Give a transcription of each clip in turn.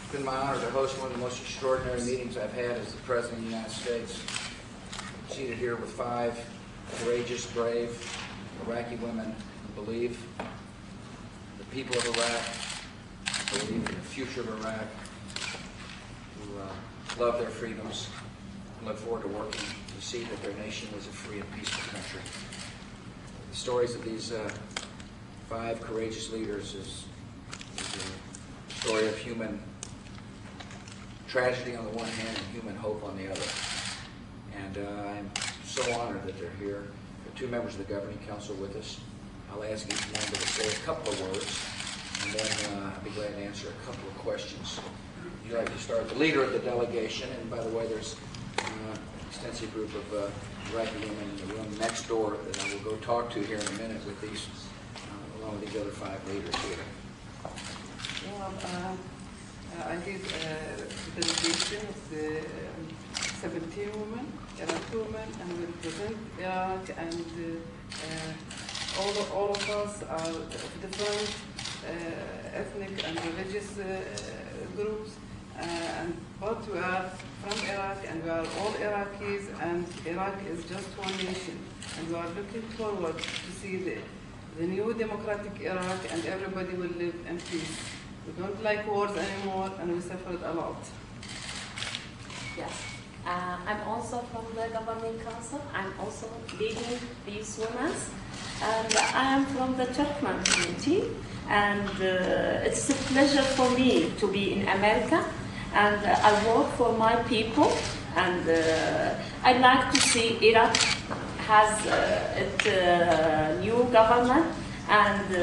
It's been my honor to host one of the most extraordinary meetings I've had as the President of the United States. I'm seated here with 5 courageous, brave Iraqi women who believe the people of Iraq, believe in the future of Iraq, who love their freedoms, and look forward to working to see that their nation is a free and peaceful country. The stories of these 5 courageous leaders is a story of human tragedy on the one hand and human hope on the other. And I'm so honored that they're here. There are 2 members of the Governing Council with us. I'll ask each member to say a couple of words, and then I'll be glad to answer a couple of questions. Would you like to start? The leader of the delegation, and by the way, there's an extensive group of Iraqi women in the room next door that I will go talk to here in a minute with these, along with these other 5 leaders here. Well, I did the delegation of the 17 women, Iraqi women, and we represent Iraq, and all of us are of different ethnic and religious groups, but we are from Iraq, and we are all Iraqis, and Iraq is just one nation, and we are looking forward to see the new democratic Iraq, and everybody will live in peace. We don't like wars anymore, and we suffered a lot. Yes. I'm also from the Governing Council. I'm also leading these women. And I am from the Turkmen community. And it's a pleasure for me to be in America. And I work for my people. And I like to see Iraq has its new government. And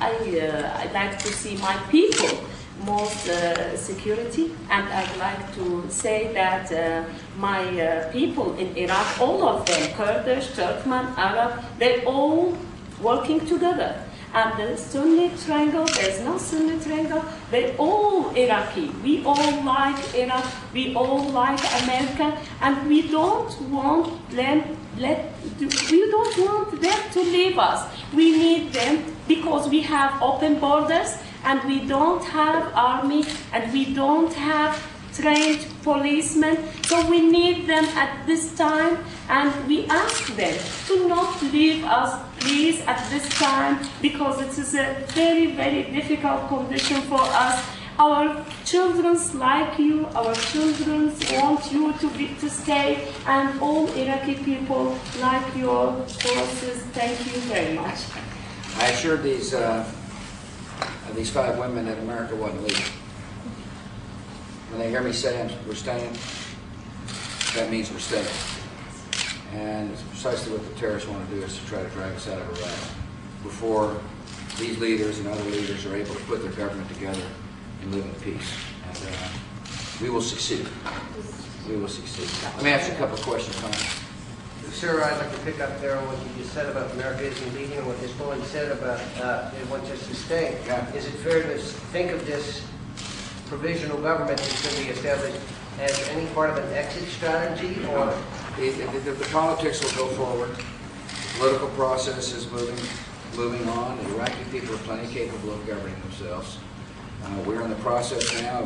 I like to see my people more security, and I'd like to say that my people in Iraq, all of them, Kurdish, Turkmen, Arab, they're all working together. And the Sunni triangle, there's no Sunni triangle, they're all Iraqi. We all like Iraq, we all like America, and we don't want them to leave us. We need them because we have open borders, and we don't have army, and we don't have trained policemen. So we need them at this time, and we ask them to not leave us, please, at this time, because it is a very, very difficult condition for us. Our children like you, our children want you to stay, and all Iraqi people like your forces. Thank you very much. I assured these 5 women that America wasn't leaving. When they hear me say we're staying, that means we're staying. And it's precisely what the terrorists want to do, is to try to drag us out of Iraq before these leaders and other leaders are able to put their government together and live in peace. And we will succeed. We will succeed. Let me ask you a couple of questions, Tom. Sir, I'd like to pick up there on what you just said about America isn't leading, and what this woman said about they want us to stay. Yeah. Is it fair to think of this provisional government that's going to be established as any part of an exit strategy, or? The politics will go forward. The political process is moving on. The Iraqi people are plenty capable of governing themselves. We're in the process now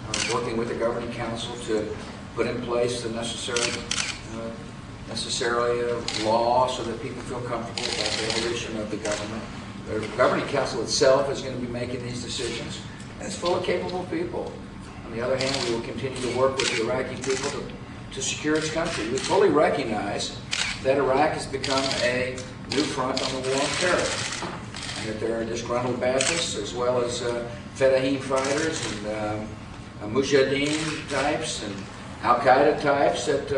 of working with the Governing Council to put in place the necessarily a law so that people feel comfortable about the evolution of the government. The Governing Council itself is going to be making these decisions, and it's full of capable people. On the other hand, we will continue to work with the Iraqi people to secure its country. We fully recognize that Iraq has become a new front on the war on terror, and that there are disgruntled Ba'athists as well as Fedayeen fighters and Mujahideen types and Al-Qaeda types that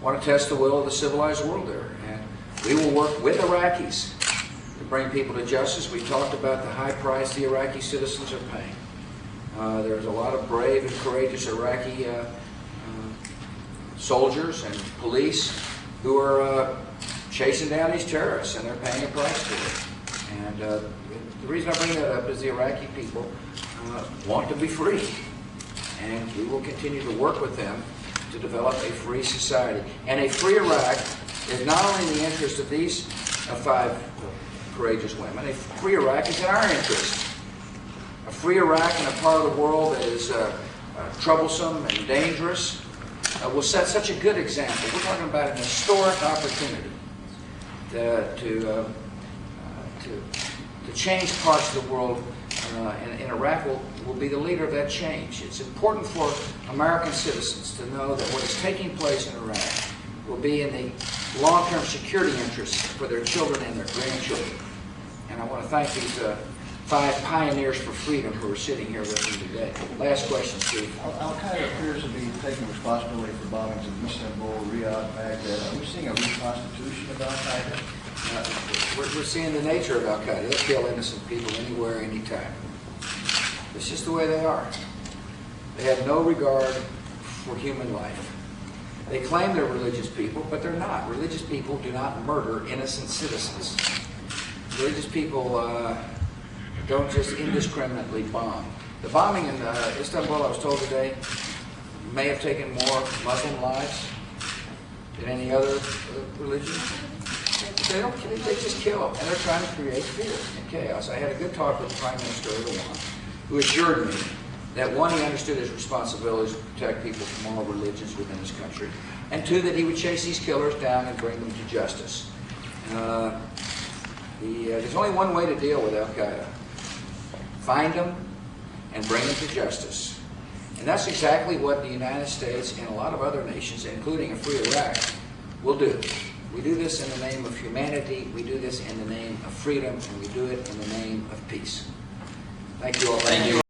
want to test the will of the civilized world there. And we will work with Iraqis to bring people to justice. We talked about the high price the Iraqi citizens are paying. There's a lot of brave and courageous Iraqi soldiers and police who are chasing down these terrorists, and they're paying a price for it. And the reason I bring that up is the Iraqi people want to be free, and we will continue to work with them to develop a free society. And a free Iraq is not only in the interest of these 5 courageous women, a free Iraq is in our interest. A free Iraq in a part of the world that is troublesome and dangerous will set such a good example. We're talking about an historic opportunity to change parts of the world, and Iraq will be the leader of that change. It's important for American citizens to know that what is taking place in Iraq will be in the long-term security interests for their children and their grandchildren. And I want to thank these 5 pioneers for freedom who are sitting here with me today. Last question, Steve. Al-Qaeda appears to be taking responsibility for bombings in Istanbul, Riyadh, Baghdad. Are we seeing a reconstitution of Al-Qaeda? We're seeing the nature of Al-Qaeda. They'll kill innocent people anywhere, anytime. It's just the way they are. They have no regard for human life. They claim they're religious people, but they're not. Religious people do not murder innocent citizens. Religious people don't just indiscriminately bomb. The bombing in Istanbul, I was told today, may have taken more Muslim lives than any other religion. They don't kill, they just kill, and they're trying to create fear and chaos. I had a good talk with the Prime Minister Erdogan, who assured me that 1, he understood his responsibilities to protect people from all religions within his country, and 2, that he would chase these killers down and bring them to justice. There's only one way to deal with Al-Qaeda. Find them and bring them to justice. And that's exactly what the United States and a lot of other nations, including a free Iraq, will do. We do this in the name of humanity, we do this in the name of freedom, and we do it in the name of peace. Thank you all. Thank you.